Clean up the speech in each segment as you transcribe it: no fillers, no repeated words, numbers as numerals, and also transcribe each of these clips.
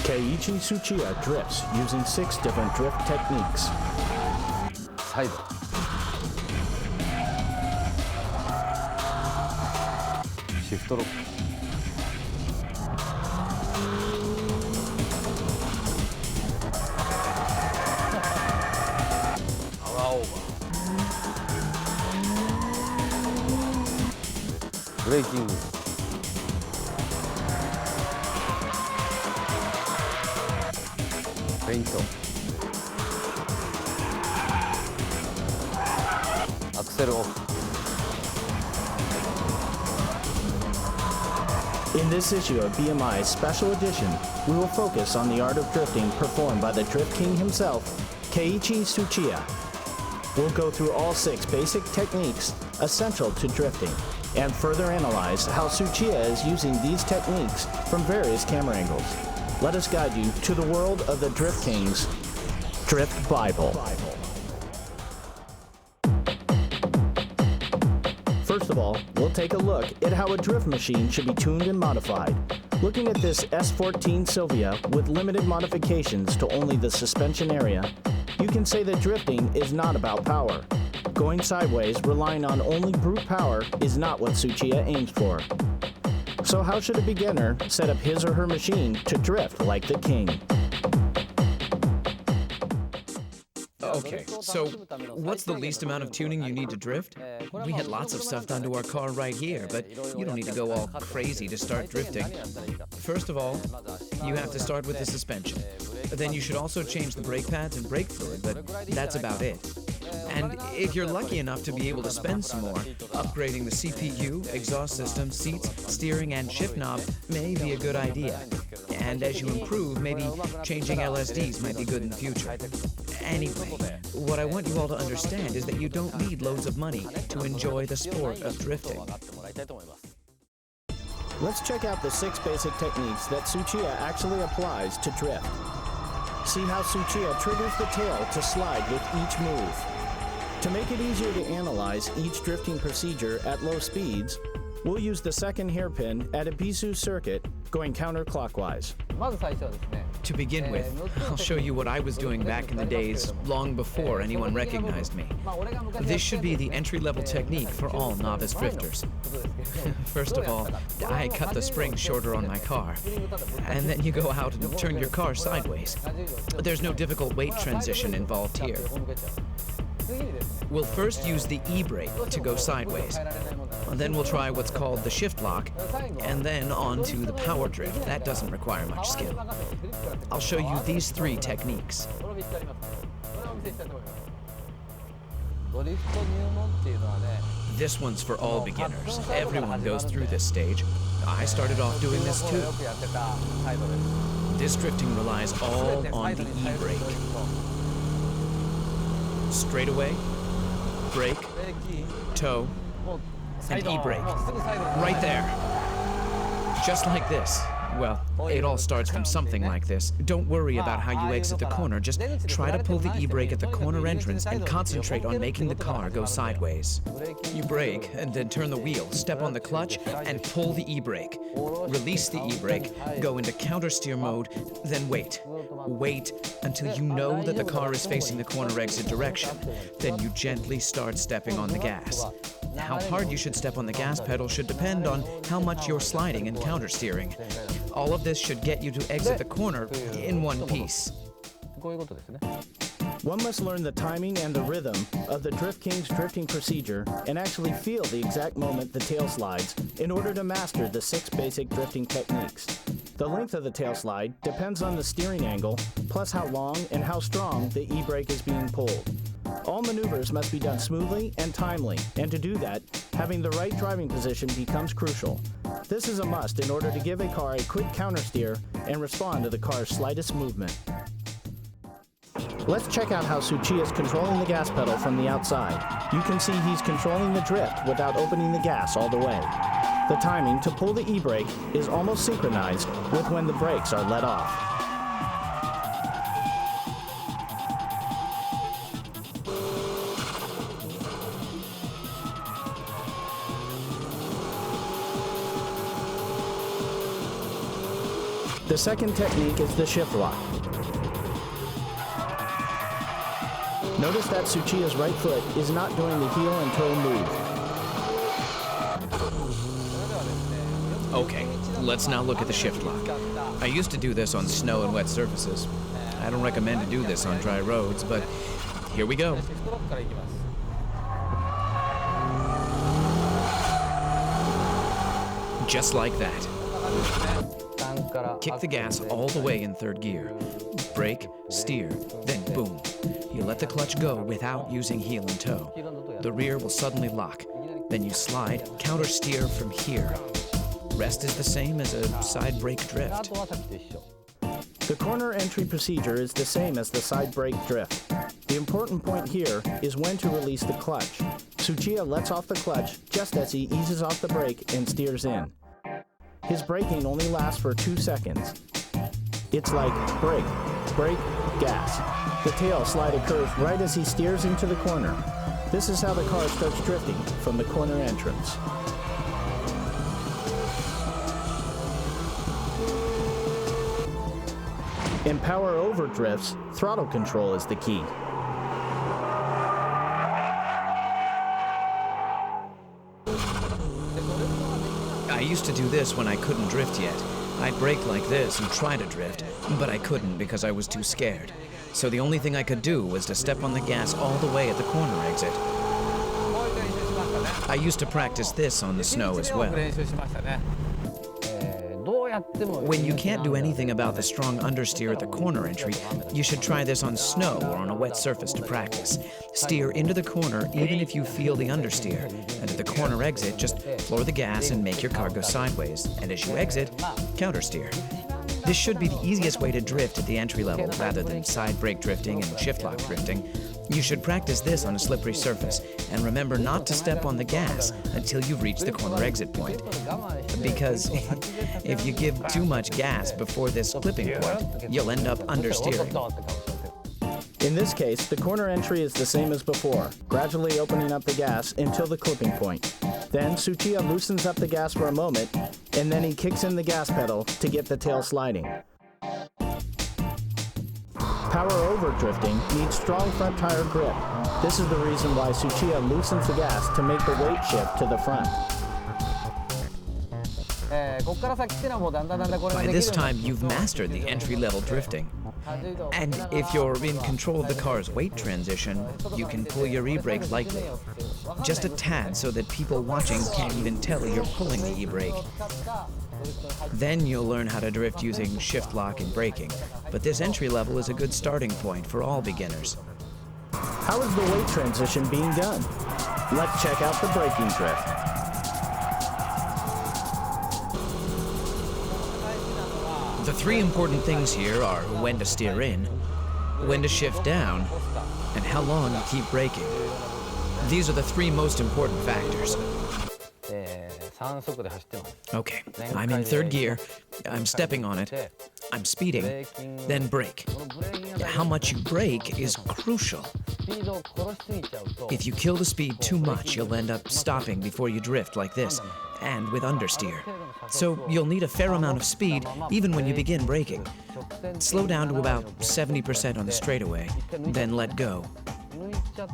Keiichi Tsuchiya drifts using 6 different drift techniques. サイドシフトロックパワーオーバーブレーキングフェイントアクセルオフ In this issue of BMI's special edition, we will focus on the art of drifting performed by the Drift King himself, Keiichi Tsuchiya. We'll go through all 6 basic techniques essential to drifting and further analyze how Tsuchiya is using these techniques from various camera angles. Let us guide you to the world of the Drift King's Drift Bible. First of all, we'll take a look at how a drift machine should be tuned and modified. Looking at this S14 Silvia with limited modifications to only the suspension area, you can say that drifting is not about power. Going sideways, relying on only brute power, is not what Tsuchiya aims for. So how should a beginner set up his or her machine to drift like the king? Okay, so what's the least amount of tuning you need to drift? We had lots of stuff done to our car right here, but you don't need to go all crazy to start drifting. First of all, you have to start with the suspension. Then you should also change the brake pads and brake fluid, but that's about it. And if you're lucky enough to be able to spend some more, upgrading the CPU, exhaust system, seats, steering, and shift knob may be a good idea. And as you improve, maybe changing LSDs might be good in the future. Anyway, what I want you all to understand is that you don't need loads of money to enjoy the sport of drifting. Let's check out the 6 basic techniques that Tsuchiya actually applies to drift. See how Tsuchiya triggers the tail to slide with each move. To make it easier to analyze each drifting procedure at low speeds, we'll use the second hairpin at a Bisu circuit going counterclockwise. To begin with, I'll show you what I was doing back in the days, long before anyone recognized me. This should be the entry-level technique for all novice drifters. First of all, I cut the spring shorter on my car, and then you go out and turn your car sideways. There's no difficult weight transition involved here. We'll first use the e-brake to go sideways. Then we'll try what's called the shift lock, and then on to the power drift. That doesn't require much skill. I'll show you these 3 techniques. This one's for all beginners. Everyone goes through this stage. I started off doing this too. This drifting relies all on the e-brake. Straightaway, brake, toe, and e-brake. Right there. Just like this. Well, it all starts from something like this. Don't worry about how you exit the corner. Just try to pull the e-brake at the corner entrance and concentrate on making the car go sideways. You brake and then turn the wheel, step on the clutch, and pull the e-brake. Release the e-brake, go into countersteer mode, then wait. Wait until you know that the car is facing the corner exit direction. Then you gently start stepping on the gas. How hard you should step on the gas pedal should depend on how much you're sliding and countersteering. All of this should get you to exit the corner in one piece. One must learn the timing and the rhythm of the Drift King's drifting procedure and actually feel the exact moment the tail slides in order to master the 6 basic drifting techniques. The length of the tail slide depends on the steering angle, plus how long and how strong the e-brake is being pulled. All maneuvers must be done smoothly and timely, and to do that, having the right driving position becomes crucial. This is a must in order to give a car a quick countersteer and respond to the car's slightest movement. Let's check out how Tsuchiya is controlling the gas pedal from the outside. You can see he's controlling the drift without opening the gas all the way. The timing to pull the e-brake is almost synchronized with when the brakes are let off. The second technique is the shift lock. Notice that Tsuchiya's right foot is not doing the heel and toe move. Okay, let's now look at the shift lock. I used to do this on snow and wet surfaces. I don't recommend to do this on dry roads, but here we go. Just like that. Kick the gas all the way in third gear. Brake, steer, then boom. You let the clutch go without using heel and toe. The rear will suddenly lock. Then you slide, counter steer from here. Rest is the same as a side brake drift. The corner entry procedure is the same as the side brake drift. The important point here is when to release the clutch. Tsuchiya lets off the clutch just as he eases off the brake and steers in. His braking only lasts for 2 seconds. It's like brake, brake, gas. The tail slide occurs right as he steers into the corner. This is how the car starts drifting from the corner entrance. In power over drifts, throttle control is the key. I used to do this when I couldn't drift yet. I'd brake like this and try to drift, but I couldn't because I was too scared. So the only thing I could do was to step on the gas all the way at the corner exit. I used to practice this on the snow as well. When you can't do anything about the strong understeer at the corner entry, you should try this on snow or on a wet surface to practice. Steer into the corner even if you feel the understeer, and at the corner exit, just floor the gas and make your car go sideways, and as you exit, countersteer. This should be the easiest way to drift at the entry level rather than side brake drifting and shift lock drifting. You should practice this on a slippery surface, and remember not to step on the gas until you've reached the corner exit point. Because if you give too much gas before this clipping point, you'll end up understeering. In this case, the corner entry is the same as before, gradually opening up the gas until the clipping point. Then Tsuchiya loosens up the gas for a moment, and then he kicks in the gas pedal to get the tail sliding. Power over drifting needs strong front tire grip. This is the reason why Tsuchiya loosens the gas to make the weight shift to the front. By this time, you've mastered the entry-level drifting. And if you're in control of the car's weight transition, you can pull your e-brake lightly. Just a tad so that people watching can't even tell you're pulling the e-brake. Then you'll learn how to drift using shift lock and braking. But this entry level is a good starting point for all beginners. How is the weight transition being done? Let's check out the braking drift. The three important things here are when to steer in, when to shift down, and how long you keep braking. These are the three most important factors. Okay, I'm in third gear, I'm stepping on it, I'm speeding, then brake. How much you brake is crucial. If you kill the speed too much, you'll end up stopping before you drift like this, and with understeer. So you'll need a fair amount of speed even when you begin braking. Slow down to about 70% on the straightaway, then let go.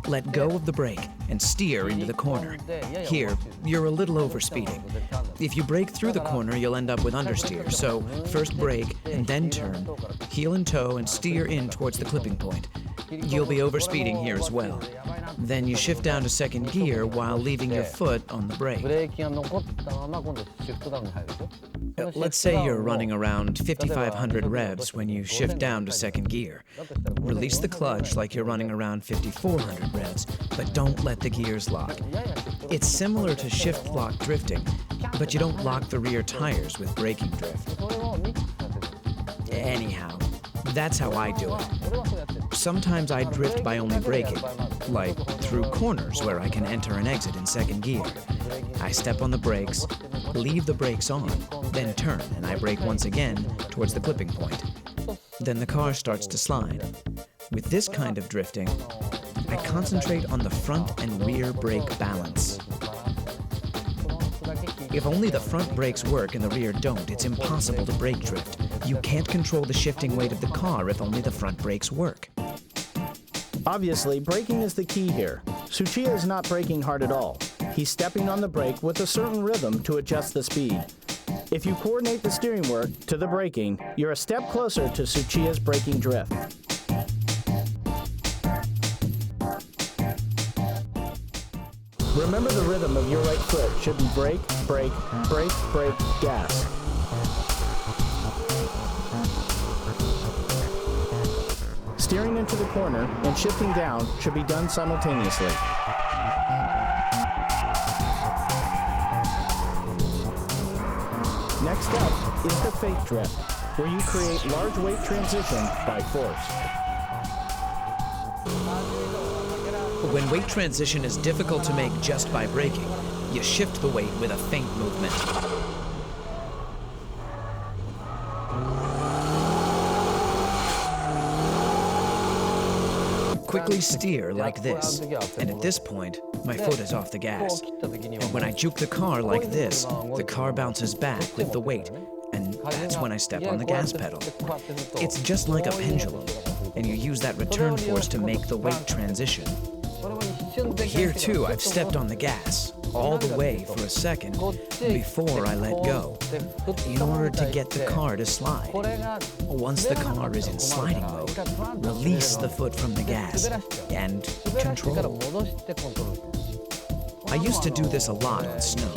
Let go of the brake and steer into the corner. Here, you're a little overspeeding. If you brake through the corner, you'll end up with understeer. So first brake and then turn, heel and toe and steer in towards the clipping point. You'll be overspeeding here as well. Then you shift down to second gear while leaving your foot on the brake. Let's say you're running around 5,500 revs when you shift down to second gear. Release the clutch like you're running around 5,400 revs, but don't let the gears lock. It's similar to shift lock drifting, but you don't lock the rear tires with braking drift. Anyhow, that's how I do it. Sometimes I drift by only braking, like through corners where I can enter and exit in second gear. I step on the brakes, leave the brakes on, then turn, and I brake once again towards the clipping point. Then the car starts to slide. With this kind of drifting, I concentrate on the front and rear brake balance. If only the front brakes work and the rear don't, it's impossible to brake drift. You can't control the shifting weight of the car if only the front brakes work. Obviously, braking is the key here. Tsuchiya is not braking hard at all. He's stepping on the brake with a certain rhythm to adjust the speed. If you coordinate the steering work to the braking, you're a step closer to Tsuchiya's braking drift. Remember, the rhythm of your right foot should be brake, brake, brake, brake, gas. Steering into the corner and shifting down should be done simultaneously. Next up is the FEINT drift, where you create large weight transition by force. When weight transition is difficult to make just by braking, you shift the weight with a feint movement. Quickly steer like this, and at this point, my foot is off the gas. And when I juke the car like this, the car bounces back with the weight, and that's when I step on the gas pedal. It's just like a pendulum, and you use that return force to make the weight transition. Here too, I've stepped on the gas, all the way for a second, before I let go, in order to get the car to slide. Once the car is in sliding mode, release the foot from the gas, and control. I used to do this a lot on snow.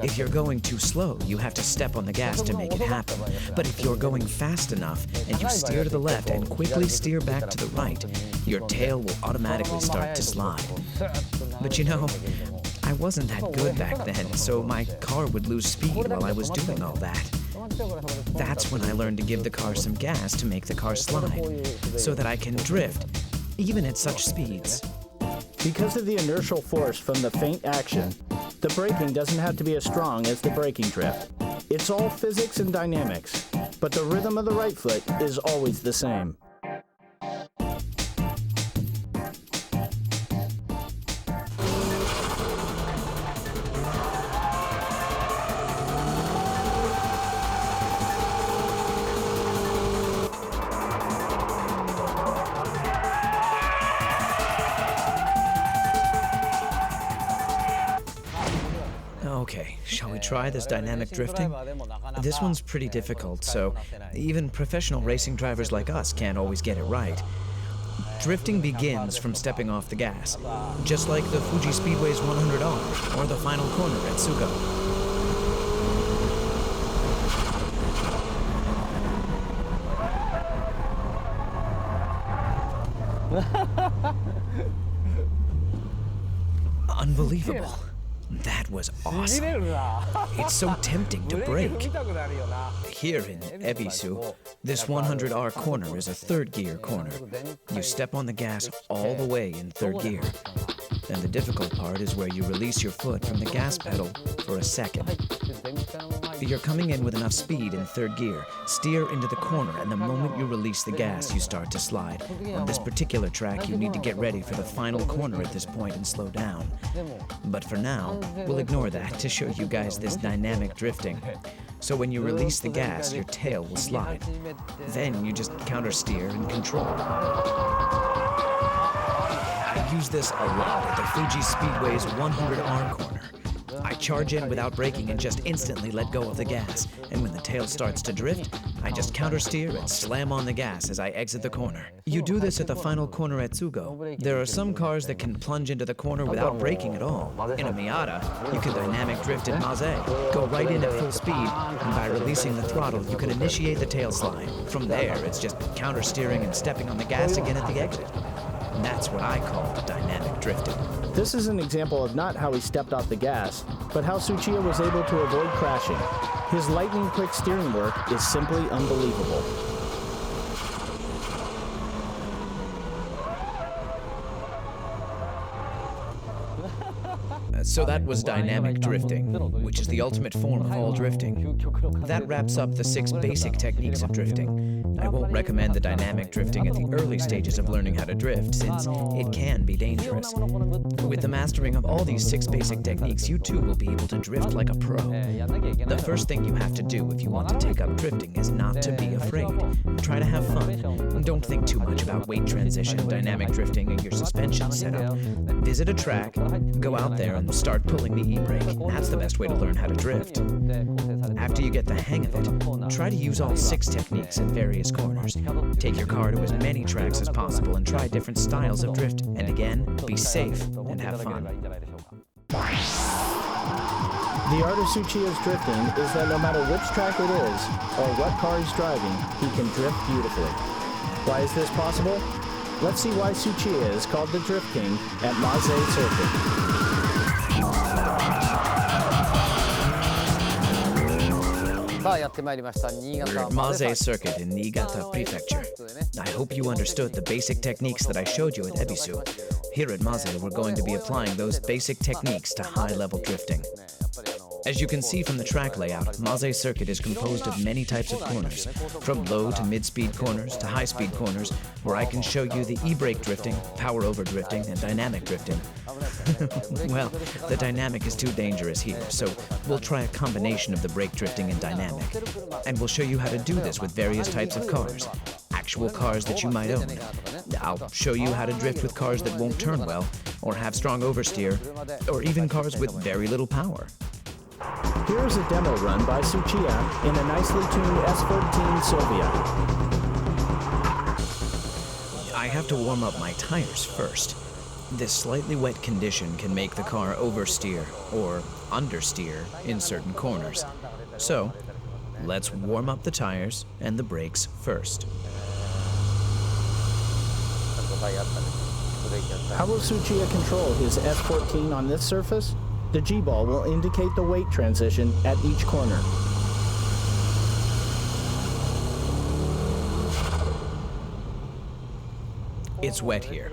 If you're going too slow, you have to step on the gas to make it happen. But if you're going fast enough, and you steer to the left and quickly steer back to the right, your tail will automatically start to slide. But you know, I wasn't that good back then, so my car would lose speed while I was doing all that. That's when I learned to give the car some gas to make the car slide, so that I can drift, even at such speeds. Because of the inertial force from the FEINT action, the braking doesn't have to be as strong as the braking drift. It's all physics and dynamics, but the rhythm of the right foot is always the same. Okay, shall we try this dynamic drifting? This one's pretty difficult, so even professional racing drivers like us can't always get it right. Drifting begins from stepping off the gas, just like the Fuji Speedway's 100R or the final corner at Tsugo. Unbelievable. That was awesome. It's so tempting to brake. Here in Ebisu, this 100R corner is a third gear corner. You step on the gas all the way in third gear. Then the difficult part is where you release your foot from the gas pedal for a second. You're coming in with enough speed in third gear, steer into the corner, and the moment you release the gas, you start to slide. On this particular track, you need to get ready for the final corner at this point and slow down. But for now, we'll ignore that to show you guys this dynamic drifting. So when you release the gas, your tail will slide. Then you just counter steer and control. I use this a lot at the Fuji Speedway's 100R corner. I charge in without braking and just instantly let go of the gas. And when the tail starts to drift, I just counter steer and slam on the gas as I exit the corner. You do this at the final corner at Tsugo. There are some cars that can plunge into the corner without braking at all. In a Miata, you can dynamic drift in Maze, go right in at full speed, and by releasing the throttle, you can initiate the tail slide. From there, it's just counter steering and stepping on the gas again at the exit. And that's what I call dynamic drifting. This is an example of not how he stepped off the gas, but how Tsuchiya was able to avoid crashing. His lightning-quick steering work is simply unbelievable. So that was dynamic drifting, which is the ultimate form of all drifting. That wraps up the 6 basic techniques of drifting. I won't recommend the dynamic drifting at the early stages of learning how to drift, since it can be dangerous. With the mastering of all these 6 basic techniques, you too will be able to drift like a pro. The first thing you have to do if you want to take up drifting is not to be afraid. Try to have fun. Don't think too much about weight transition, dynamic drifting, and your suspension setup. Visit a track, go out there and start pulling the e-brake. That's the best way to learn how to drift. After you get the hang of it, try to use all 6 techniques in various corners. Take your car to as many tracks as possible and try different styles of drift. And again, be safe and have fun. The art of Tsuchiya's drifting is that no matter which track it is, or what car he's driving, he can drift beautifully. Why is this possible? Let's see why Tsuchiya is called the Drift King at Maze Circuit. We're at Maze Circuit in Niigata Prefecture. I hope you understood the basic techniques that I showed you at Ebisu. Here at Maze, we're going to be applying those basic techniques to high-level drifting. As you can see from the track layout, Maze Circuit is composed of many types of corners, from low to mid-speed corners to high-speed corners, where I can show you the e-brake drifting, power-over drifting, and dynamic drifting. Well, the dynamic is too dangerous here, so we'll try a combination of the brake drifting and dynamic. And we'll show you how to do this with various types of cars, actual cars that you might own. I'll show you how to drift with cars that won't turn well, or have strong oversteer, or even cars with very little power. Here is a demo run by Tsuchiya in a nicely tuned S14 Sylvia. I have to warm up my tires first. This slightly wet condition can make the car oversteer or understeer in certain corners. So, let's warm up the tires and the brakes first. How will Tsuchiya control his S14 on this surface? The G-ball will indicate the weight transition at each corner. It's wet here,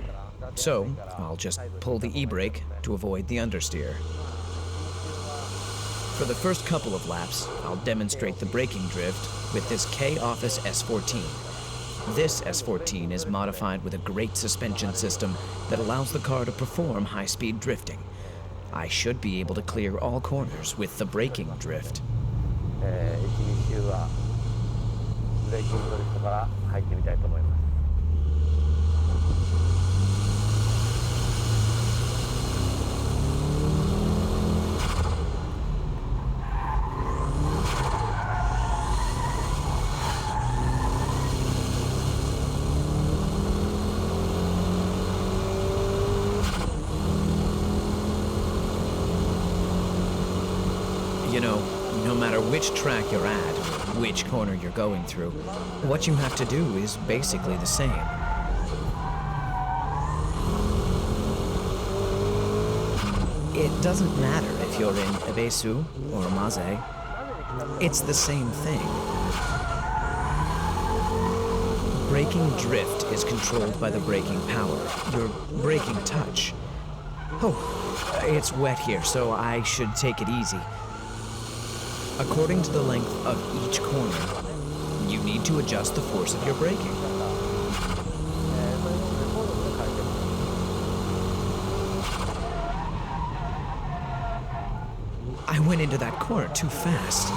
so I'll just pull the e-brake to avoid the understeer. For the first couple of laps, I'll demonstrate the braking drift with this K-Office S14. This S14 is modified with a great suspension system that allows the car to perform high-speed drifting. I should be able to clear all corners with the braking drift. You know, no matter which track you're at, which corner you're going through, what you have to do is basically the same. It doesn't matter if you're in Ebisu or Maze. It's the same thing. Braking drift is controlled by the braking power, your braking touch. Oh, it's wet here, so I should take it easy. According to the length of each corner, you need to adjust the force of your braking. I went into that corner too fast.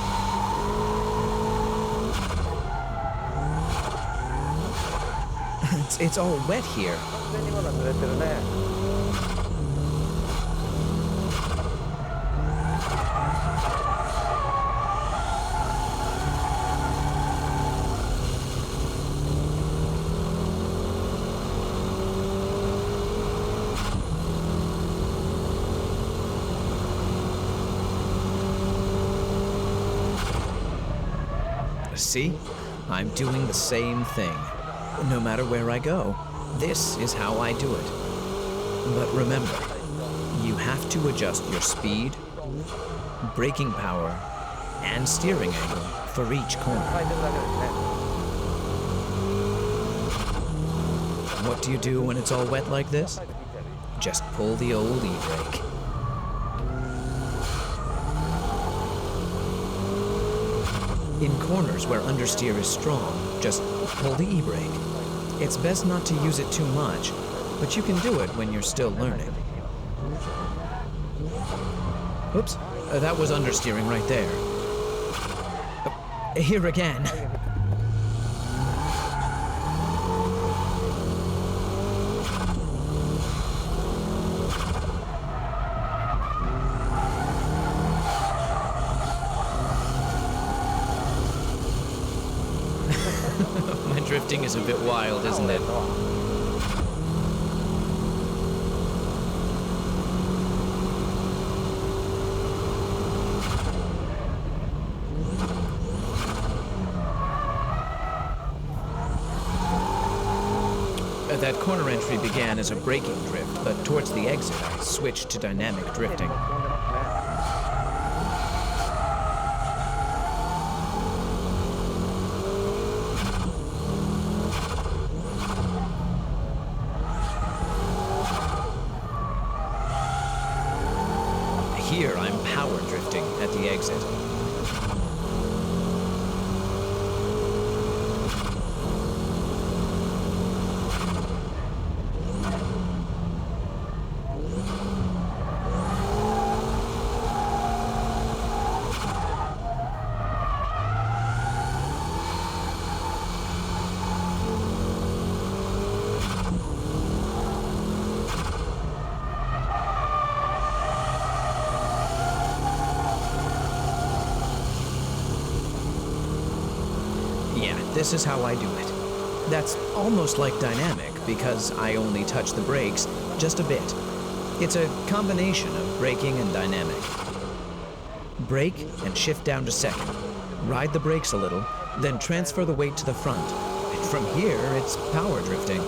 It's all wet here. See? I'm doing the same thing. No matter where I go, this is how I do it. But remember, you have to adjust your speed, braking power, and steering angle for each corner. What do you do when it's all wet like this? Just pull the old e-brake. In corners where understeer is strong, just pull the e-brake. It's best not to use it too much, but you can do it when you're still learning. Oops, that was understeering right there. Here again. My drifting is a bit wild, isn't it? That corner entry began as a braking drift, but towards the exit I switched to dynamic drifting. Here I'm power drifting at the exit. Yeah, this is how I do it. That's almost like dynamic because I only touch the brakes just a bit. It's a combination of braking and dynamic. Brake and shift down to second. Ride the brakes a little, then transfer the weight to the front. And from here, it's power drifting.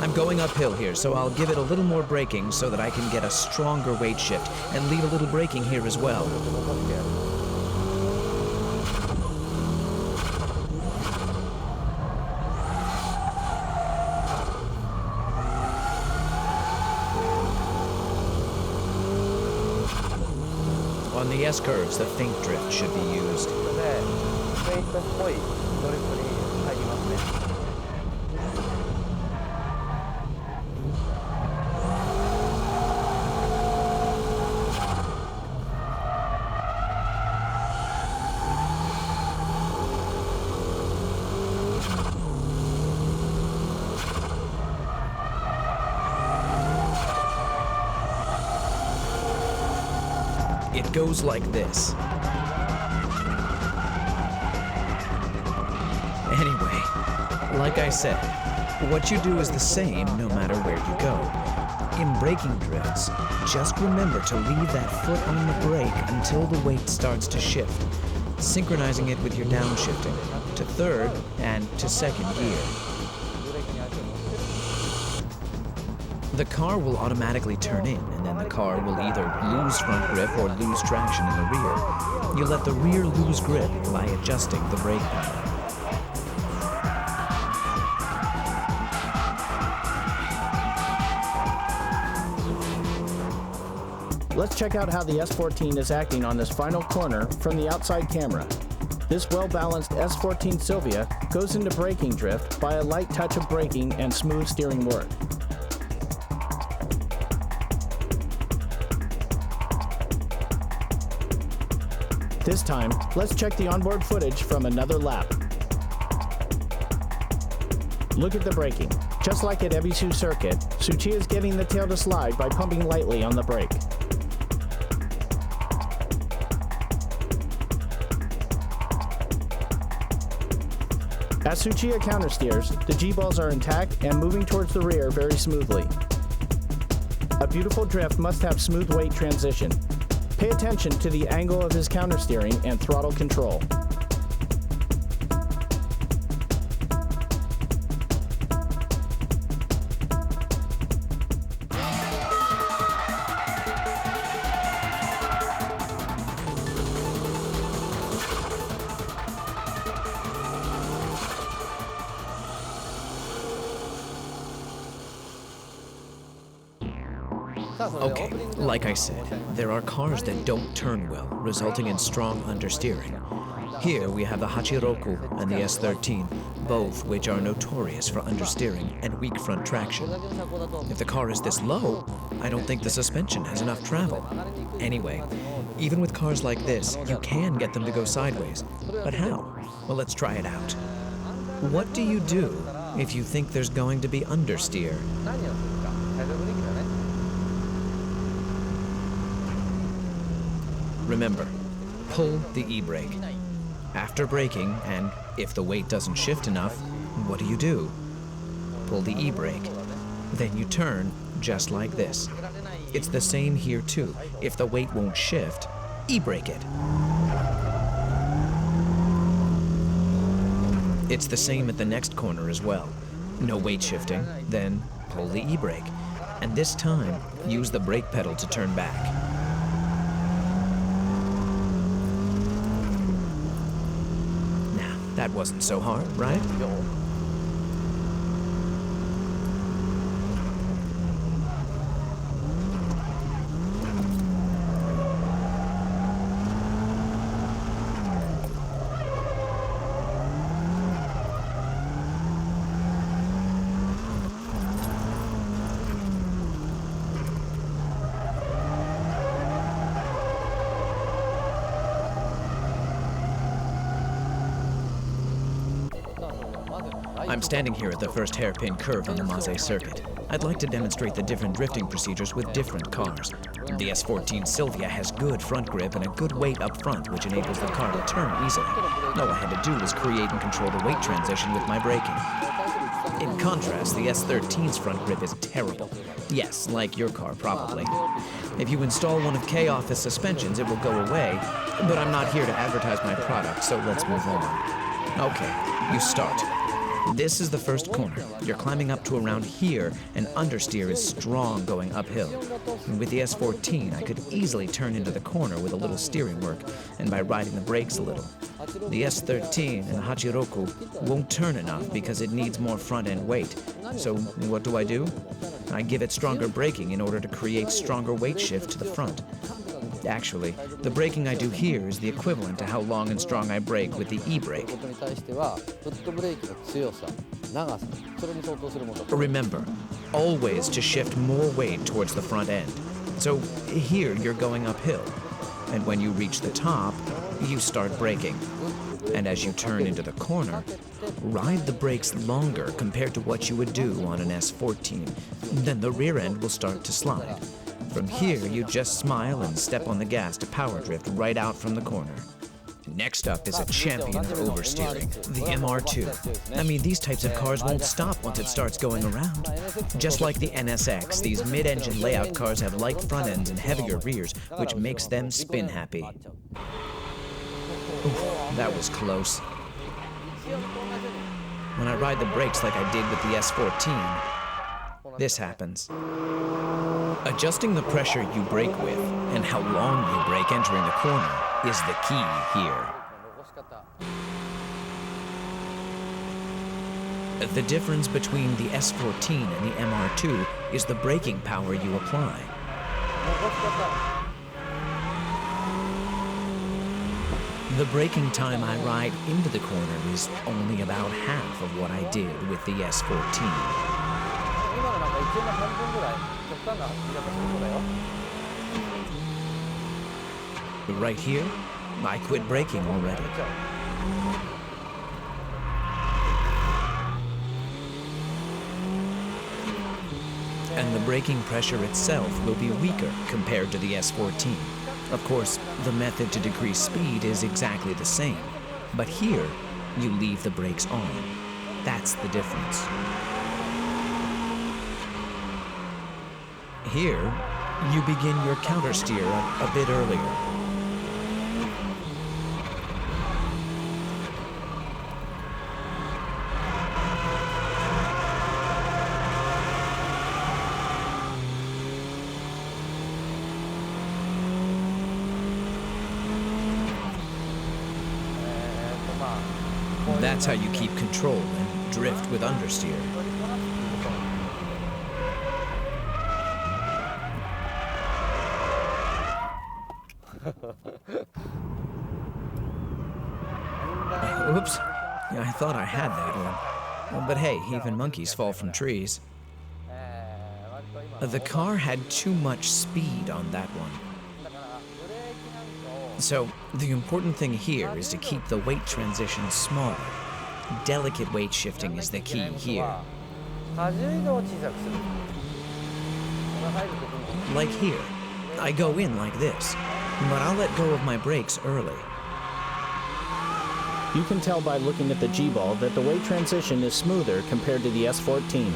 I'm going uphill here, so I'll give it a little more braking so that I can get a stronger weight shift and leave a little braking here as well. On the S-curves, the FEINT drift should be used. It goes like this. Anyway, like I said, what you do is the same no matter where you go. In braking drifts, just remember to leave that foot on the brake until the weight starts to shift, synchronizing it with your downshifting to third and to second gear. The car will automatically turn in, and then the car will either lose front grip or lose traction in the rear. You let the rear lose grip by adjusting the brake pedal. Let's check out how the S14 is acting on this final corner from the outside camera. This well-balanced S14 Silvia goes into braking drift by a light touch of braking and smooth steering work. This time, let's check the onboard footage from another lap. Look at the braking. Just like at Ebisu Circuit, Tsuchiya is getting the tail to slide by pumping lightly on the brake. As Tsuchiya countersteers, the G-balls are intact and moving towards the rear very smoothly. A beautiful drift must have smooth weight transition. Pay attention to the angle of his countersteering and throttle control. Okay, like I said, there are cars that don't turn well, resulting in strong understeering. Here we have the Hachiroku and the S13, both which are notorious for understeering and weak front traction. If the car is this low, I don't think the suspension has enough travel. Anyway, Even with cars like this, you can get them to go sideways. But how? Well, let's try it out. What do you do if you think there's going to be understeer? Remember, pull the e-brake. After braking, and if the weight doesn't shift enough, what do? Pull the e-brake. Then you turn, just like this. It's the same here too. If the weight won't shift, e-brake it. It's the same at the next corner as well. No weight shifting, then pull the e-brake. And this time, use the brake pedal to turn back. Now, that wasn't so hard, right? I'm standing here at the first hairpin curve on the Maze circuit. I'd like to demonstrate the different drifting procedures with different cars. The S14 Silvia has good front grip and a good weight up front, which enables the car to turn easily. All I had to do was create and control the weight transition with my braking. In contrast, the S13's front grip is terrible. Yes, like your car, probably. If you install one of K-Office suspensions, it will go away, but I'm not here to advertise my product, so let's move on. Okay, you start. This is the first corner. You're climbing up to around here, and understeer is strong going uphill. And with the S14, I could easily turn into the corner with a little steering work, and by riding the brakes a little. The S13 and the Hachiroku won't turn enough because it needs more front-end weight. So what do? I give it stronger braking in order to create stronger weight shift to the front. Actually, the braking I do here is the equivalent to how long and strong I brake with the e-brake. Remember, always to shift more weight towards the front end. So here you're going uphill, and when you reach the top, you start braking. And as you turn into the corner, ride the brakes longer compared to what you would do on an S14. Then the rear end will start to slide. From here, you just smile and step on the gas to power drift right out from the corner. Next up is a champion of oversteering, the MR2. I mean, these types of cars won't stop once it starts going around. Just like the NSX, these mid-engine layout cars have light front ends and heavier rears, which makes them spin happy. Oof, that was close. When I ride the brakes like I did with the S14, this happens. Adjusting the pressure you brake with and how long you brake entering the corner is the key here. The difference between the S14 and the MR2 is the braking power you apply. The braking time I ride into the corner is only about half of what I did with the S14. Right here, I quit braking already. And the braking pressure itself will be weaker compared to the S14. Of course, the method to decrease speed is exactly the same, but here, you leave the brakes on. That's the difference. Here, you begin your countersteer a bit earlier. That's how you keep control and drift with understeer. Oops, I thought I had that one. But hey, even monkeys fall from trees. The car had too much speed on that one. So, the important thing here is to keep the weight transition smaller. Delicate weight shifting is the key here. Like here, I go in like this, but I'll let go of my brakes early. You can tell by looking at the G-ball that the weight transition is smoother compared to the S14.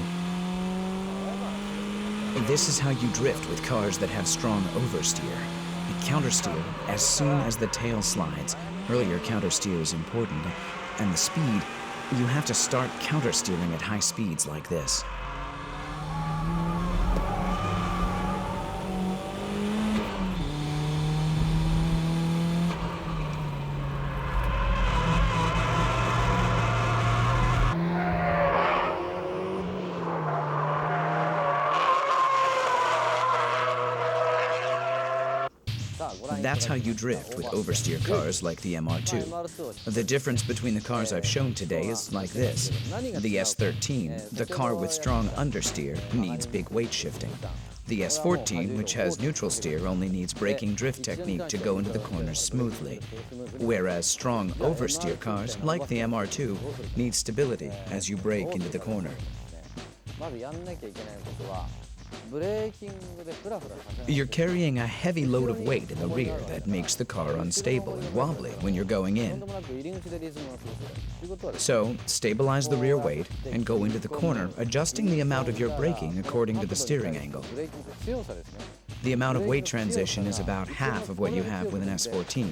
This is how you drift with cars that have strong oversteer. You countersteer as soon as the tail slides. Earlier countersteer is important. And the speed, you have to start countersteering at high speeds like this. That's how you drift with oversteer cars like the MR2. The difference between the cars I've shown today is like this. The S13, the car with strong understeer, needs big weight shifting. The S14, which has neutral steer, only needs braking drift technique to go into the corners smoothly. Whereas strong oversteer cars, like the MR2, need stability as you brake into the corner. You're carrying a heavy load of weight in the rear that makes the car unstable and wobbly when you're going in. So, stabilize the rear weight and go into the corner, adjusting the amount of your braking according to the steering angle. The amount of weight transition is about half of what you have with an S14.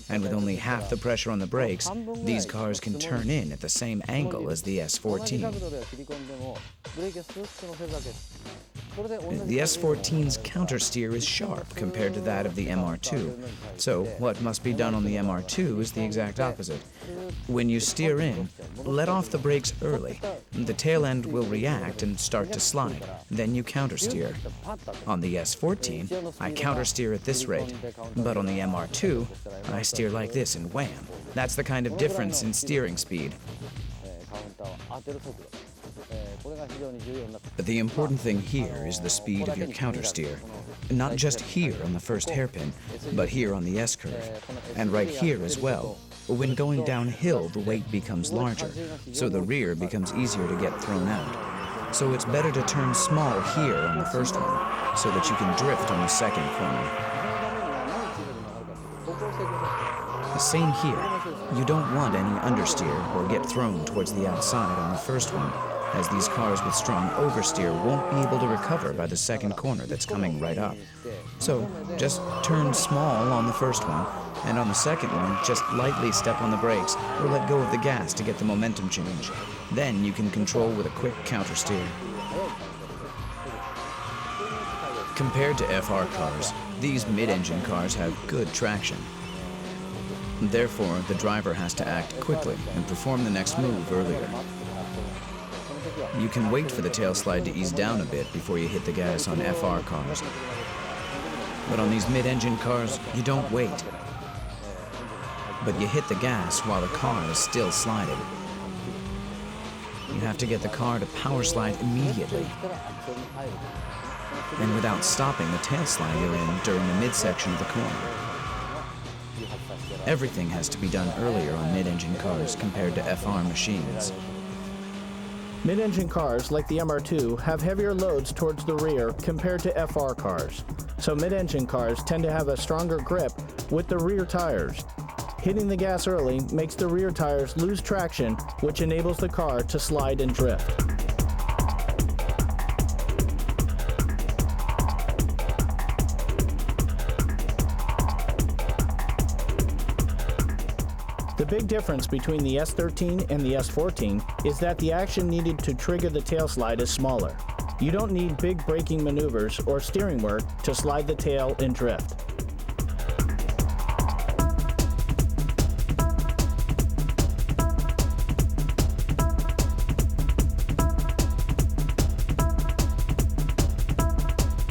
And with only half the pressure on the brakes, these cars can turn in at the same angle as the S14. The S14's countersteer is sharp compared to that of the MR2, so what must be done on the MR2 is the exact opposite. When you steer in, let off the brakes early. The tail end will react and start to slide. Then you countersteer. On the S14, I countersteer at this rate, but on the MR2, I steer like this and wham. That's the kind of difference in steering speed. The important thing here is the speed of your countersteer. Not just here on the first hairpin, but here on the S-curve. And right here as well. When going downhill, the weight becomes larger, so the rear becomes easier to get thrown out. So it's better to turn small here on the first one, so that you can drift on the second corner. The same here. You don't want any understeer or get thrown towards the outside on the first one, as these cars with strong oversteer won't be able to recover by the second corner that's coming right up. So just turn small on the first one, and on the second one, just lightly step on the brakes or let go of the gas to get the momentum change. Then you can control with a quick countersteer. Compared to FR cars, these mid-engine cars have good traction. Therefore, the driver has to act quickly and perform the next move earlier. You can wait for the tail slide to ease down a bit before you hit the gas on FR cars. But on these mid-engine cars, you don't wait. But you hit the gas while the car is still sliding. You have to get the car to power slide immediately. And without stopping the tail slide you're in during the midsection of the corner. Everything has to be done earlier on mid-engine cars compared to FR machines. Mid-engine cars, like the MR2, have heavier loads towards the rear compared to FR cars. So mid-engine cars tend to have a stronger grip with the rear tires. Hitting the gas early makes the rear tires lose traction, which enables the car to slide and drift. The big difference between the S13 and the S14 is that the action needed to trigger the tail slide is smaller. You don't need big braking maneuvers or steering work to slide the tail and drift.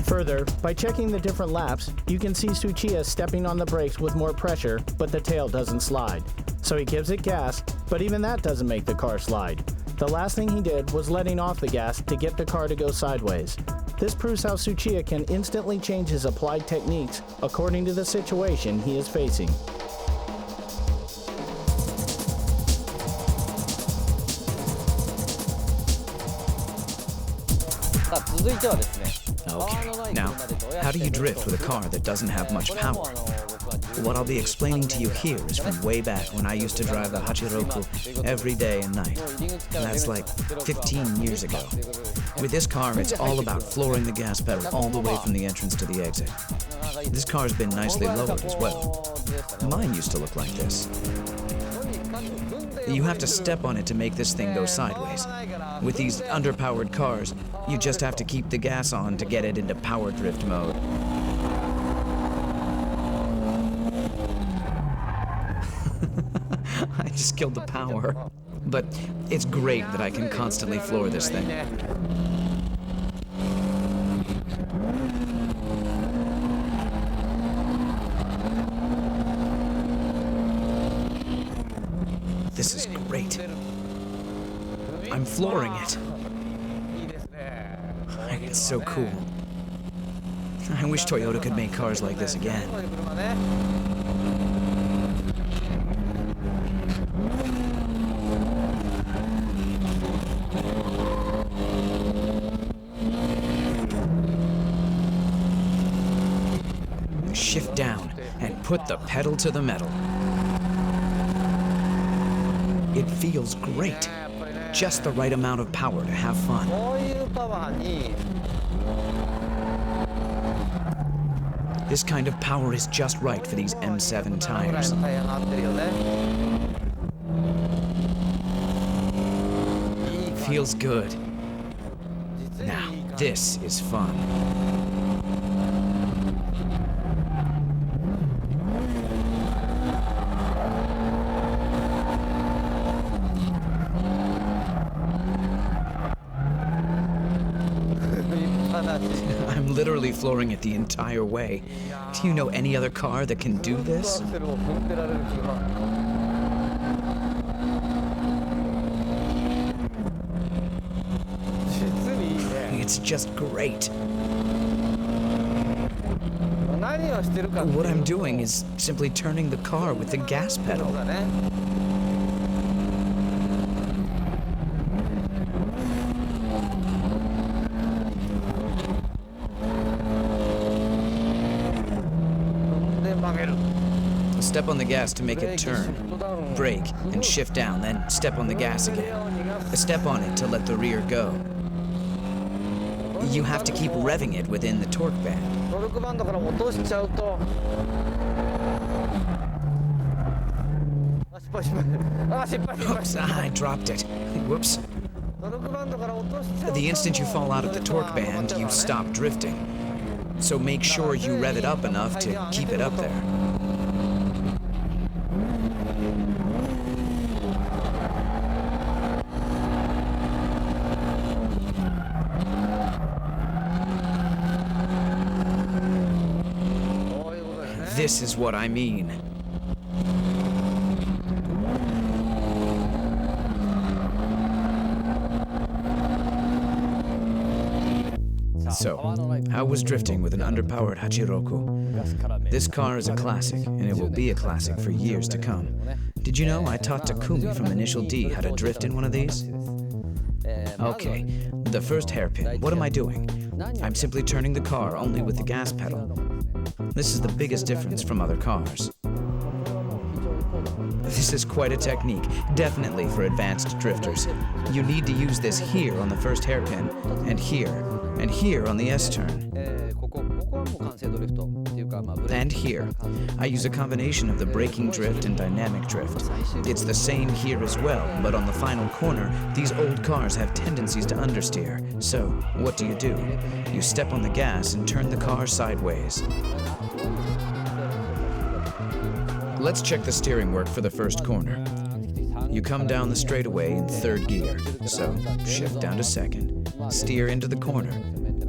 Further, by checking the different laps, you can see Tsuchiya stepping on the brakes with more pressure, but the tail doesn't slide. So he gives it gas, but even that doesn't make the car slide. The last thing he did was letting off the gas to get the car to go sideways. This proves how Tsuchiya can instantly change his applied techniques according to the situation he is facing. さあ続いてはですね Okay, now, how do you drift with a car that doesn't have much power? What I'll be explaining to you here is from way back when I used to drive the Hachiroku every day and night. And that's like 15 years ago. With this car, it's all about flooring the gas pedal all the way from the entrance to the exit. This car's been nicely lowered as well. Mine used to look like this. You have to step on it to make this thing go sideways. With these underpowered cars, you just have to keep the gas on to get it into power drift mode. I just killed the power. But it's great that I can constantly floor this thing. This is great. I'm flooring it. It's so cool. I wish Toyota could make cars like this again. Shift down and put the pedal to the metal. It feels great. Just the right amount of power to have fun. This kind of power is just right for these M7 tires. Feels good. Now, this is fun. I'm literally flooring it the entire way. Do you know any other car that can do this? It's just great. What I'm doing is simply turning the car with the gas pedal. Step on the gas to make it turn, brake, and shift down, then step on the gas again. Step on it to let the rear go. You have to keep revving it within the torque band. Oops, I dropped it. Whoops. The instant you fall out of the torque band, you stop drifting. So make sure you rev it up enough to keep it up there. This is what I mean. So, how was drifting with an underpowered Hachiroku? This car is a classic, and it will be a classic for years to come. Did you know I taught Takumi from Initial D how to drift in one of these? Okay, the first hairpin, what am I doing? I'm simply turning the car only with the gas pedal. This is the biggest difference from other cars. This is quite a technique, definitely for advanced drifters. You need to use this here on the first hairpin, and here on the S-turn. And here. I use a combination of the braking drift and dynamic drift. It's the same here as well, but on the final corner, these old cars have tendencies to understeer. So, what do? You step on the gas and turn the car sideways. Let's check the steering work for the first corner. You come down the straightaway in third gear, so shift down to second. Steer into the corner,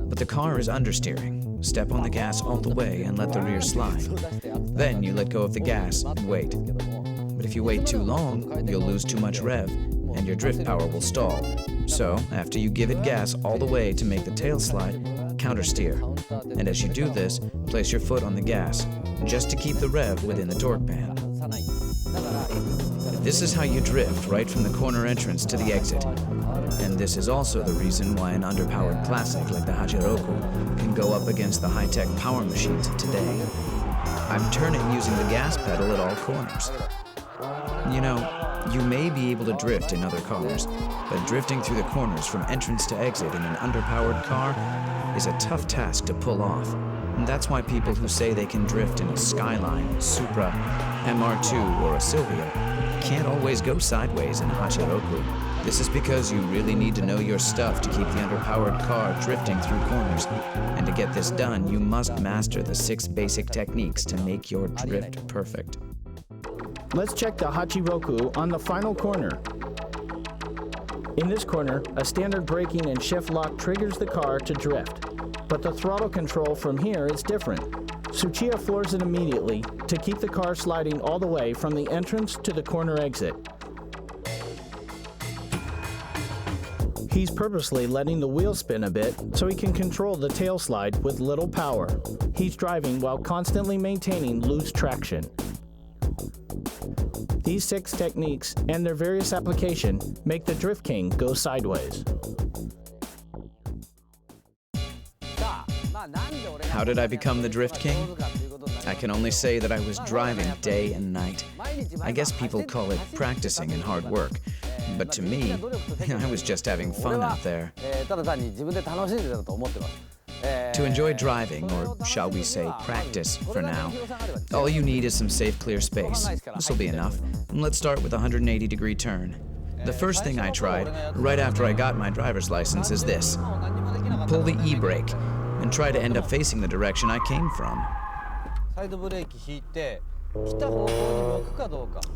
but the car is understeering. Step on the gas all the way and let the rear slide. Then you let go of the gas and wait. But if you wait too long, you'll lose too much rev, and your drift power will stall. So, after you give it gas all the way to make the tail slide, countersteer. And as you do this, place your foot on the gas, just to keep the rev within the torque band. This is how you drift right from the corner entrance to the exit. And this is also the reason why an underpowered classic like the Hachiroku can go up against the high-tech power machines of today. I'm turning using the gas pedal at all corners. You know, you may be able to drift in other cars, but drifting through the corners from entrance to exit in an underpowered car is a tough task to pull off. And that's why people who say they can drift in a Skyline, Supra, MR2, or a Silvia can't always go sideways in a Hachiroku. This is because you really need to know your stuff to keep the underpowered car drifting through corners. And to get this done, you must master the 6 basic techniques to make your drift perfect. Let's check the Hachiroku on the final corner. In this corner, a standard braking and shift lock triggers the car to drift. But the throttle control from here is different. Tsuchiya floors it immediately to keep the car sliding all the way from the entrance to the corner exit. He's purposely letting the wheel spin a bit so he can control the tail slide with little power. He's driving while constantly maintaining loose traction. These 6 techniques and their various application make the Drift King go sideways. How did I become the Drift King? I can only say that I was driving day and night. I guess people call it practicing and hard work. But to me, I was just having fun out there. To enjoy driving, or shall we say practice for now, all you need is some safe, clear space. This will be enough. Let's start with a 180-degree turn. The first thing I tried, right after I got my driver's license, is this. Pull the e-brake, and try to end up facing the direction I came from.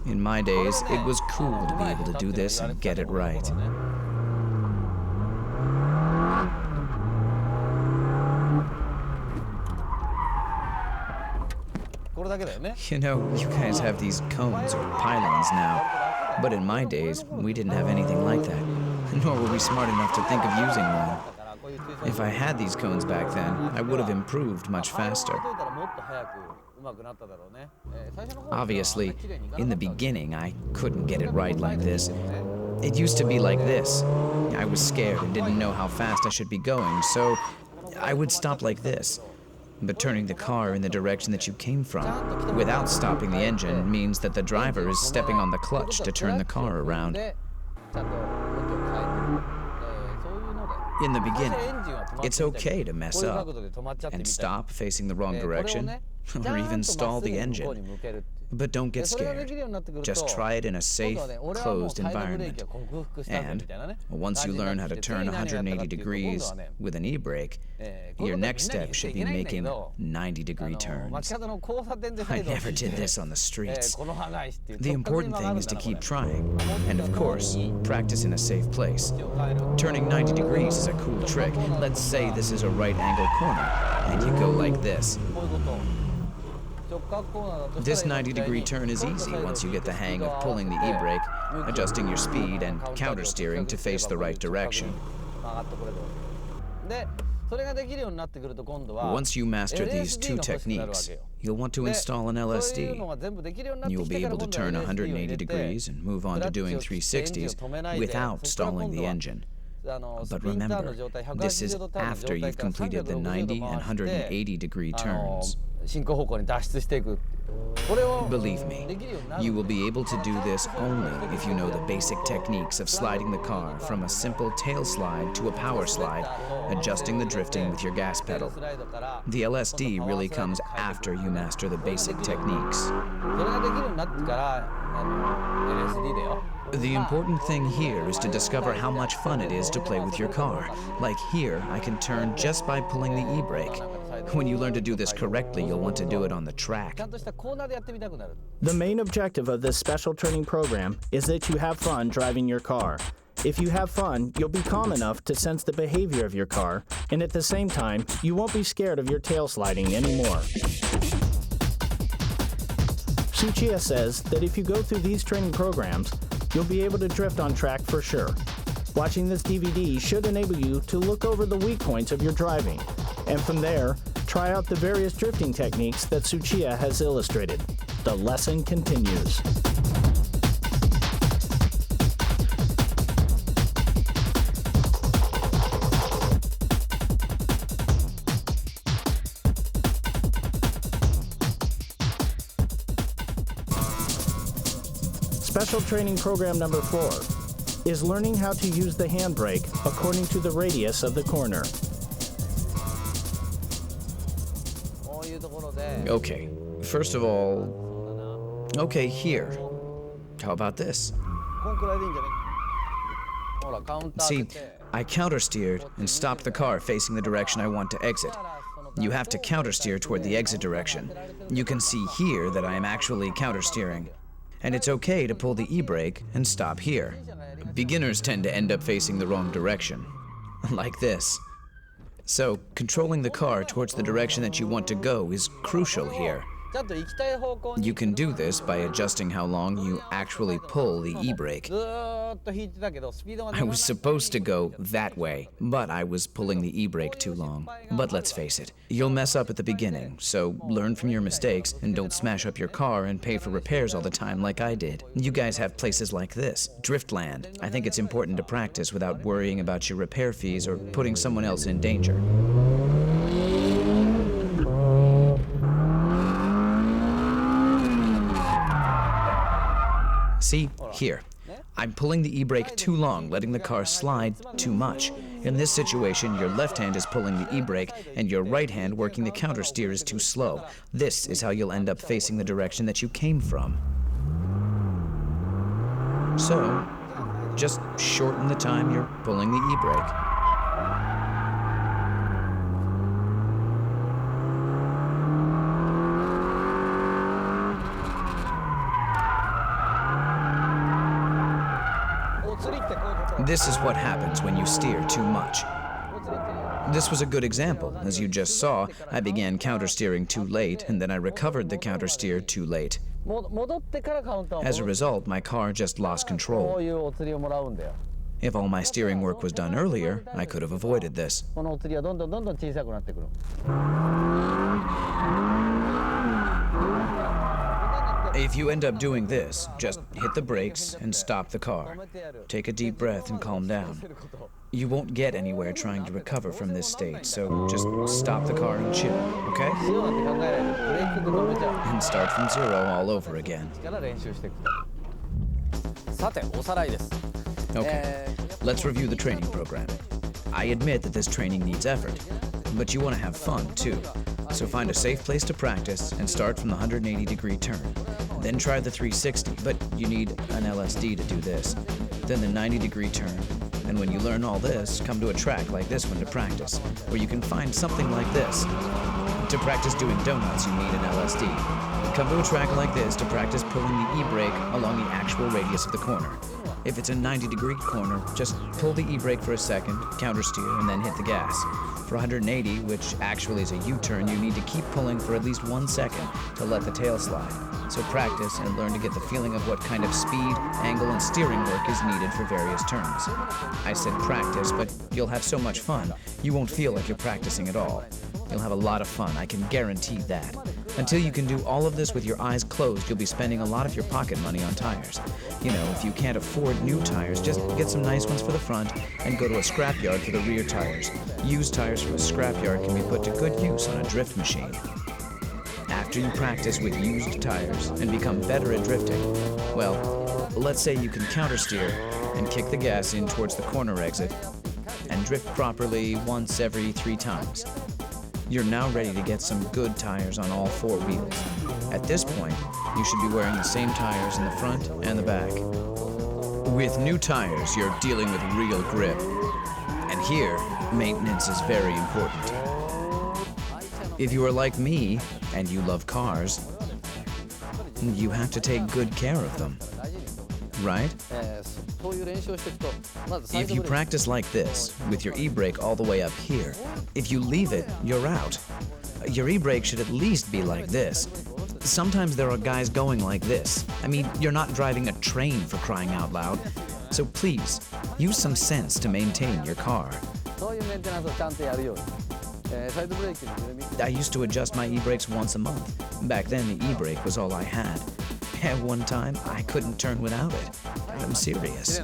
In my days, it was cool to be able to do this and get it right. You know, you guys have these cones or pylons now, but in my days, we didn't have anything like that, nor were we smart enough to think of using one. If I had these cones back then, I would have improved much faster. Obviously, in the beginning, I couldn't get it right like this. It used to be like this. I was scared and didn't know how fast I should be going, so I would stop like this. But turning the car in the direction that you came from, without stopping the engine, means that the driver is stepping on the clutch to turn the car around. In the beginning, it's okay to mess up and stop facing the wrong direction, or even stall the engine. But don't get scared. Just try it in a safe, closed environment. And once you learn how to turn 180 degrees with an e-brake, your next step should be making 90-degree turns. I never did this on the streets. The important thing is to keep trying, and of course, practice in a safe place. Turning 90 degrees is a cool trick. Let's say this is a right-angle corner, and you go like this. This 90-degree turn is easy once you get the hang of pulling the e-brake, adjusting your speed, and countersteering to face the right direction. Once you master these 2 techniques, you'll want to install an LSD. You'll be able to turn 180 degrees and move on to doing 360s without stalling the engine. But remember, this is after you've completed the 90 and 180-degree turns. Believe me, you will be able to do this only if you know the basic techniques of sliding the car from a simple tail slide to a power slide, adjusting the drifting with your gas pedal. The LSD really comes after you master the basic techniques. The important thing here is to discover how much fun it is to play with your car. Like here, I can turn just by pulling the e-brake. When you learn to do this correctly, you'll want to do it on the track. The main objective of this special training program is that you have fun driving your car. If you have fun, you'll be calm enough to sense the behavior of your car, and at the same time, you won't be scared of your tail sliding anymore. Tsuchiya says that if you go through these training programs, you'll be able to drift on track for sure. Watching this DVD should enable you to look over the weak points of your driving. And from there, try out the various drifting techniques that Tsuchiya has illustrated. The lesson continues. Special training program number 4 is learning how to use the handbrake according to the radius of the corner. Okay, first of all, okay, here. How about this? See, I countersteered and stopped the car facing the direction I want to exit. You have to countersteer toward the exit direction. You can see here that I am actually countersteering. And it's okay to pull the e-brake and stop here. Beginners tend to end up facing the wrong direction, like this. So, controlling the car towards the direction that you want to go is crucial here. You can do this by adjusting how long you actually pull the e-brake. I was supposed to go that way, but I was pulling the e-brake too long. But let's face it, you'll mess up at the beginning, so learn from your mistakes and don't smash up your car and pay for repairs all the time like I did. You guys have places like this, Driftland. I think it's important to practice without worrying about your repair fees or putting someone else in danger. See, here. I'm pulling the e-brake too long, letting the car slide too much. In this situation, your left hand is pulling the e-brake and your right hand working the countersteer is too slow. This is how you'll end up facing the direction that you came from. So, just shorten the time you're pulling the e-brake. This is what happens when you steer too much. This was a good example. As you just saw, I began countersteering too late, and then I recovered the countersteer too late. As a result, my car just lost control. If all my steering work was done earlier, I could have avoided this. If you end up doing this, just hit the brakes and stop the car. Take a deep breath and calm down. You won't get anywhere trying to recover from this state, so just stop the car and chill, okay? And start from zero all over again. Okay, let's review the training program. I admit that this training needs effort, but you want to have fun too. So find a safe place to practice and start from the 180-degree turn. Then try the 360, but you need an LSD to do this. Then the 90-degree turn. And when you learn all this, come to a track like this one to practice, where you can find something like this. To practice doing donuts, you need an LSD. Come to a track like this to practice pulling the e-brake along the actual radius of the corner. If it's a 90-degree corner, just pull the e-brake for a second, countersteer, and then hit the gas. For 180, which actually is a U-turn, you need to keep pulling for at least 1 second to let the tail slide. So practice and learn to get the feeling of what kind of speed, angle, and steering work is needed for various turns. I said practice, but you'll have so much fun, you won't feel like you're practicing at all. You'll have a lot of fun, I can guarantee that. Until you can do all of this with your eyes closed, you'll be spending a lot of your pocket money on tires. You know, if you can't afford new tires, just get some nice ones for the front and go to a scrapyard for the rear tires. Used tires from a scrapyard can be put to good use on a drift machine. After you practice with used tires and become better at drifting, well, let's say you can countersteer and kick the gas in towards the corner exit and drift properly once every 3 times. You're now ready to get some good tires on all 4 wheels. At this point, you should be wearing the same tires in the front and the back. With new tires, you're dealing with real grip. And here, maintenance is very important. If you are like me, and you love cars, you have to take good care of them, right? If you practice like this, with your e-brake all the way up here, if you leave it, you're out. Your e-brake should at least be like this. Sometimes there are guys going like this. I mean, you're not driving a train for crying out loud. So please, use some sense to maintain your car. I used to adjust my e-brakes once a month. Back then, the e-brake was all I had. At one time, I couldn't turn without it. I'm serious.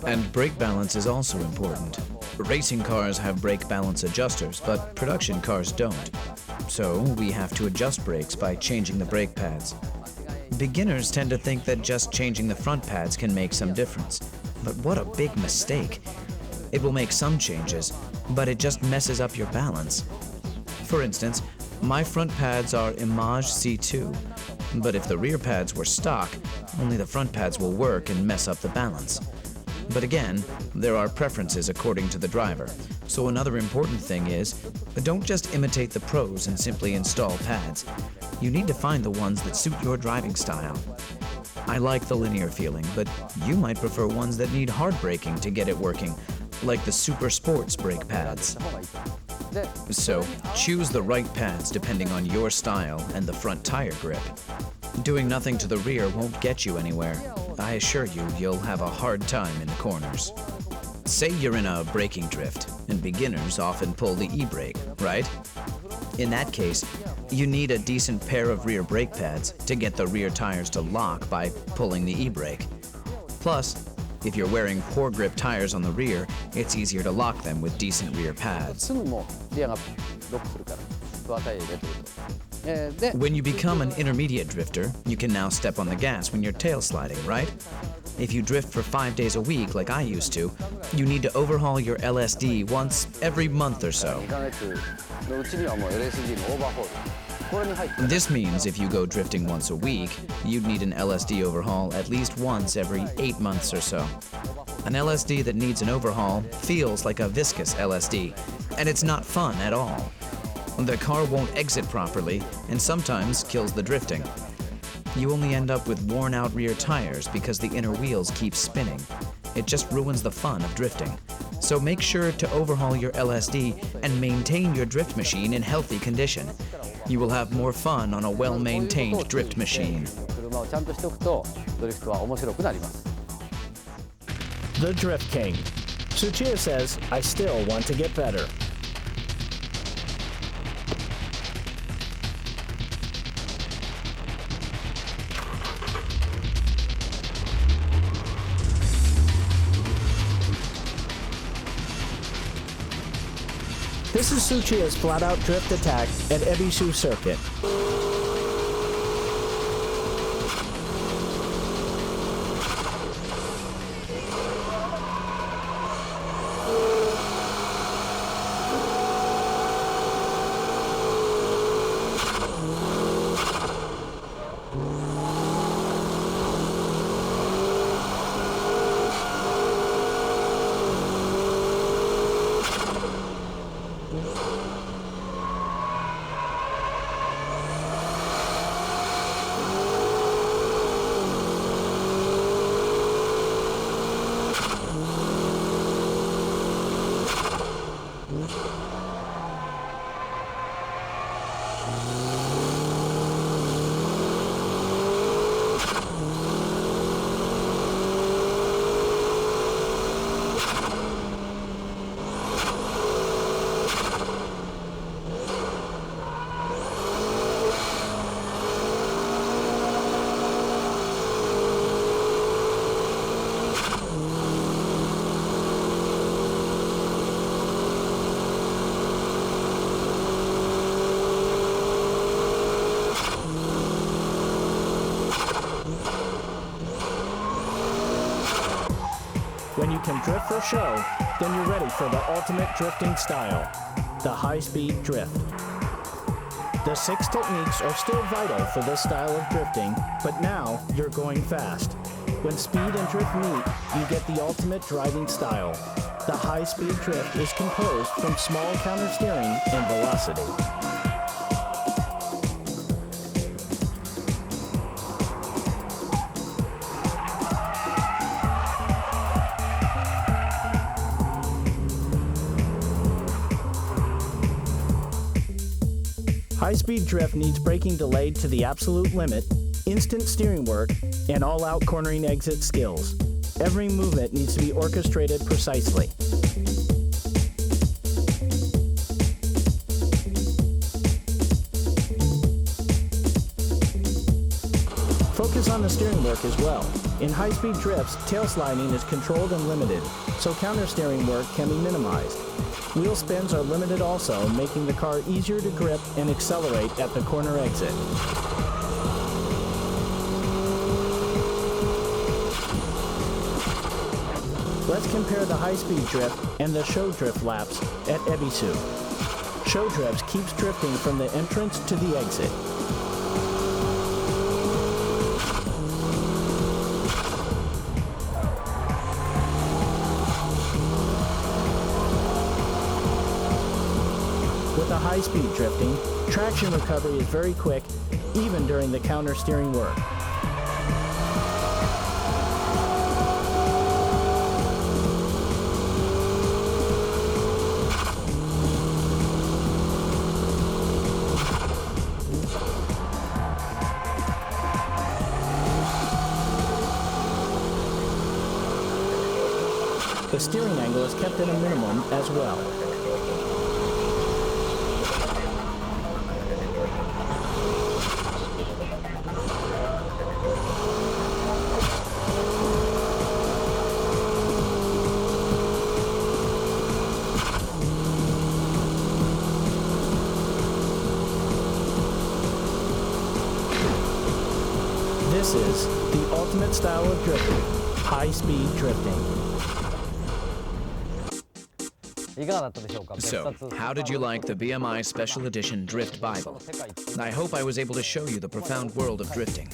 And brake balance is also important. Racing cars have brake balance adjusters, but production cars don't. So we have to adjust brakes by changing the brake pads. Beginners tend to think that just changing the front pads can make some difference. But what a big mistake. It will make some changes, but it just messes up your balance. For instance, my front pads are Image C2, but if the rear pads were stock, only the front pads will work and mess up the balance. But again, there are preferences according to the driver. So another important thing is, don't just imitate the pros and simply install pads. You need to find the ones that suit your driving style. I like the linear feeling, but you might prefer ones that need hard braking to get it working, like the Super Sports brake pads. So, choose the right pads depending on your style and the front tire grip. Doing nothing to the rear won't get you anywhere. I assure you, you'll have a hard time in the corners. Say you're in a braking drift, and beginners often pull the e-brake, right? In that case, you need a decent pair of rear brake pads to get the rear tires to lock by pulling the e-brake. Plus, if you're wearing poor grip tires on the rear, it's easier to lock them with decent rear pads. When you become an intermediate drifter, you can now step on the gas when you're tail sliding, right? If you drift for 5 days a week like I used to, you need to overhaul your LSD once every month or so. This means if you go drifting once a week, you'd need an LSD overhaul at least once every 8 months or so. An LSD that needs an overhaul feels like a viscous LSD, and it's not fun at all. The car won't exit properly, and sometimes kills the drifting. You only end up with worn-out rear tires because the inner wheels keep spinning. It just ruins the fun of drifting. So make sure to overhaul your LSD and maintain your drift machine in healthy condition. You will have more fun on a well-maintained drift machine. The Drift King. Tsuchiya says, I still want to get better. This is Tsuchiya's flat-out drift attack at Ebisu Circuit. When you can drift for show, then you're ready for the ultimate drifting style, the high-speed drift. The 6 techniques are still vital for this style of drifting, but now you're going fast. When speed and drift meet, you get the ultimate driving style. The high-speed drift is composed from small countersteering and velocity. High-speed drift needs braking delayed to the absolute limit, instant steering work, and all-out cornering exit skills. Every movement needs to be orchestrated precisely. Focus on the steering work as well. In high-speed drifts, tail sliding is controlled and limited, so counter-steering work can be minimized. Wheel spins are limited also, making the car easier to grip and accelerate at the corner exit. Let's compare the high-speed drift and the show drift laps at Ebisu. Show drifts keeps drifting from the entrance to the exit. With the high-speed drifting, traction recovery is very quick, even during the counter-steering work. The steering angle is kept at a minimum as well. This is the ultimate style of drifting, high-speed drifting. So, how did you like the BMI Special Edition Drift Bible? I hope I was able to show you the profound world of drifting.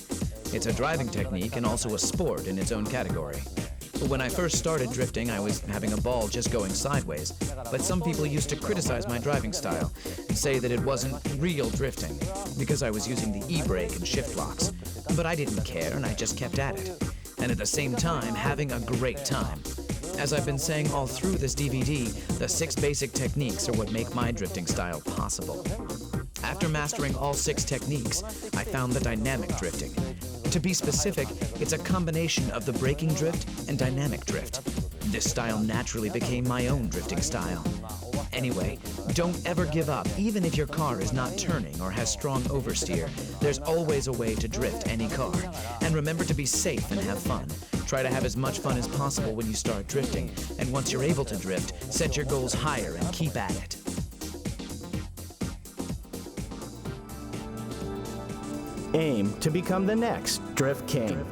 It's a driving technique and also a sport in its own category. When I first started drifting, I was having a ball just going sideways, but some people used to criticize my driving style and say that it wasn't real drifting because I was using the e-brake and shift locks. But I didn't care and I just kept at it. And at the same time, having a great time. As I've been saying all through this DVD, the 6 basic techniques are what make my drifting style possible. After mastering all 6 techniques, I found the dynamic drifting. To be specific, it's a combination of the braking drift and dynamic drift. This style naturally became my own drifting style. Anyway, don't ever give up, even if your car is not turning or has strong oversteer. There's always a way to drift any car. And remember to be safe and have fun. Try to have as much fun as possible when you start drifting. And once you're able to drift, set your goals higher and keep at it. Aim to become the next Drift King.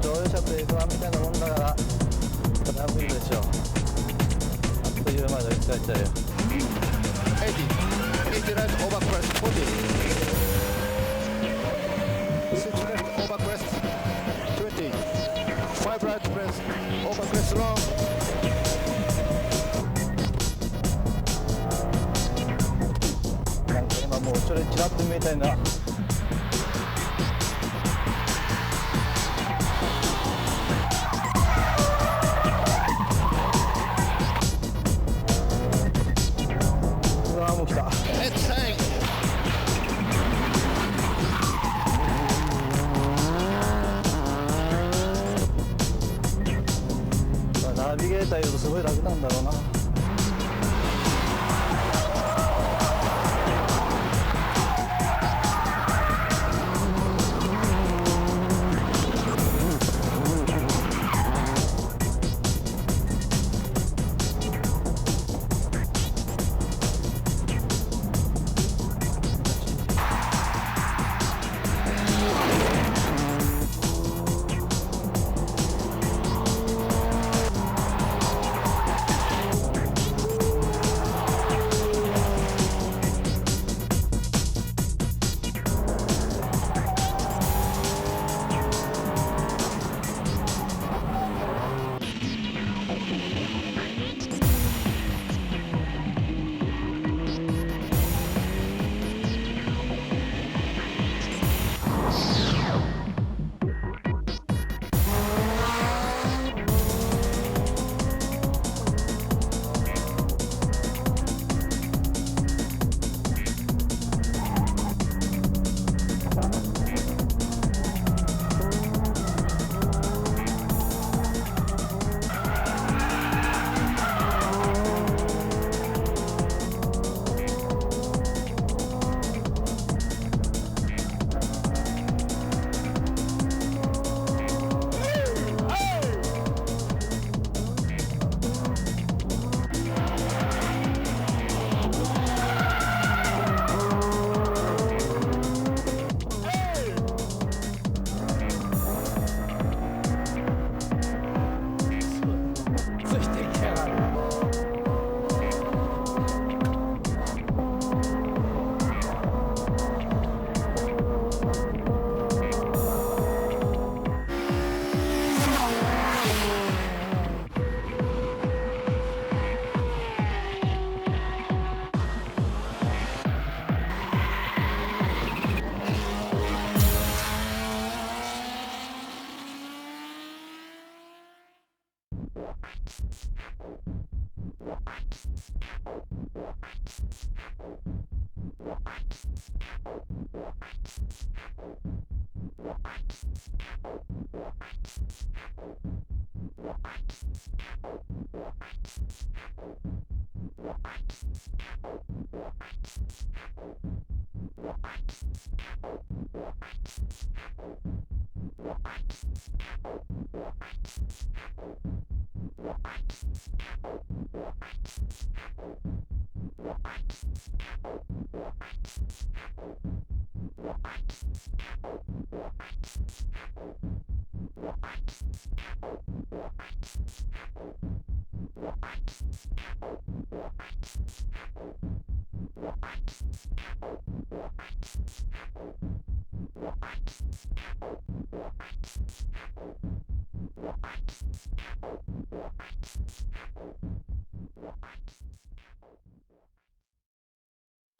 乗用車ブレーキはみたいなもんだからそれは無理でしょう。あっという間で追いつかれちゃうよ。80 right over crest 40 6 left over crest 20 5 right crest over crest longなんか今もう後ろにチラッと見えたよな。うわーもう来た。Let's hang ナビゲーターいるとすごい楽なんだろうな。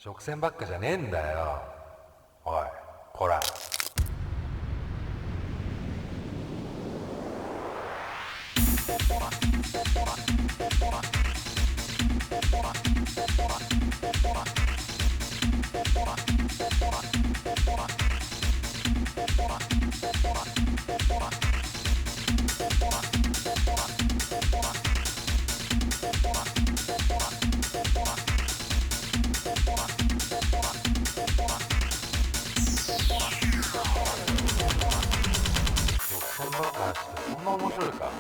直線ばっかじゃねえんだよ。おい、こら。そんな面白いか。